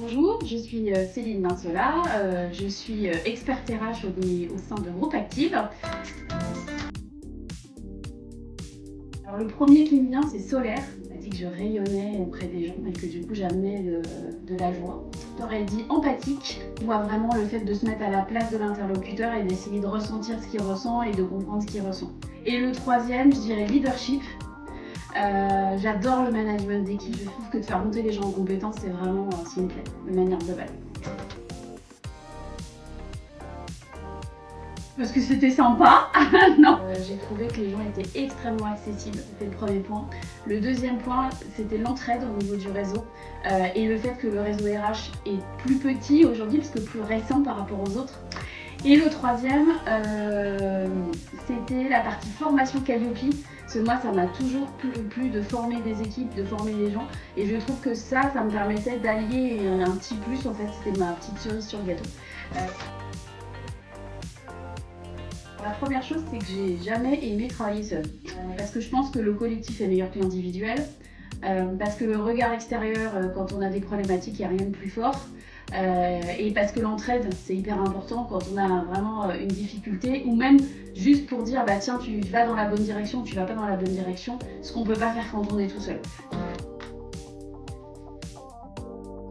Bonjour, je suis Céline Minsola, je suis experte RH au sein de Groupe Active. Alors, le premier qui me vient, c'est Solaire. On m'a dit que je rayonnais auprès des gens et que du coup j'amenais de la joie. J'aurais dit empathique. On voit vraiment le fait de se mettre à la place de l'interlocuteur et d'essayer de ressentir ce qu'il ressent et de comprendre ce qu'il ressent. Et le troisième, je dirais leadership. J'adore le management d'équipe, je trouve que de faire monter les gens en compétences, c'est vraiment ce qui me plaît, de manière globale. Parce que c'était sympa. Non. J'ai trouvé que les gens étaient extrêmement accessibles, c'était le premier point. Le deuxième point, c'était l'entraide au niveau du réseau et le fait que le réseau RH est plus petit aujourd'hui, parce que plus récent par rapport aux autres. Et le troisième, c'était la partie formation Calliope. Parce que moi, ça m'a toujours plu de former des équipes, de former les gens. Et je trouve que ça me permettait d'allier un petit plus. En fait, c'était ma petite cerise sur le gâteau. La première chose, c'est que j'ai jamais aimé travailler seule. Parce que je pense que le collectif est meilleur que l'individuel. Parce que le regard extérieur, quand on a des problématiques, il n'y a rien de plus fort. Et parce que l'entraide, c'est hyper important quand on a vraiment une difficulté, ou même juste pour dire bah tiens, tu vas dans la bonne direction, tu vas pas dans la bonne direction, ce qu'on peut pas faire quand on est tout seul.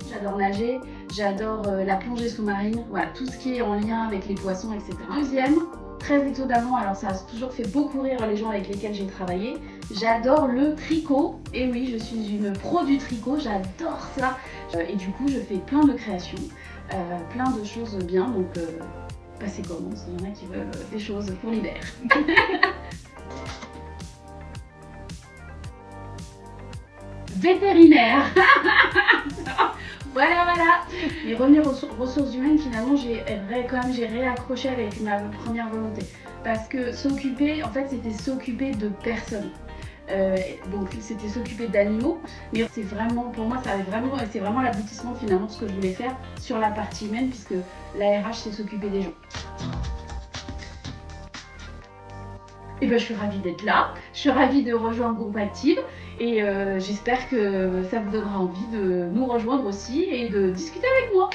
J'adore nager, j'adore la plongée sous-marine, voilà, tout ce qui est en lien avec les poissons, etc. Deuxième, très étonnamment, alors ça a toujours fait beaucoup rire les gens avec lesquels j'ai travaillé, j'adore le tricot. Et oui, je suis une pro du tricot, j'adore ça. Et du coup, je fais plein de créations, plein de choses bien, donc passez commande s'il y en a qui veulent des choses pour l'hiver. Vétérinaire. Voilà. Et revenir aux ressources humaines, finalement, j'ai réaccroché avec ma première volonté. Parce que s'occuper, en fait, c'était s'occuper de personnes. Donc c'était s'occuper d'animaux, mais c'est vraiment, pour moi, c'est vraiment l'aboutissement finalement de ce que je voulais faire sur la partie humaine, puisque la RH, c'est s'occuper des gens. Et ben, je suis ravie d'être là, je suis ravie de rejoindre Groupe Active et j'espère que ça vous donnera envie de nous rejoindre aussi et de discuter avec moi.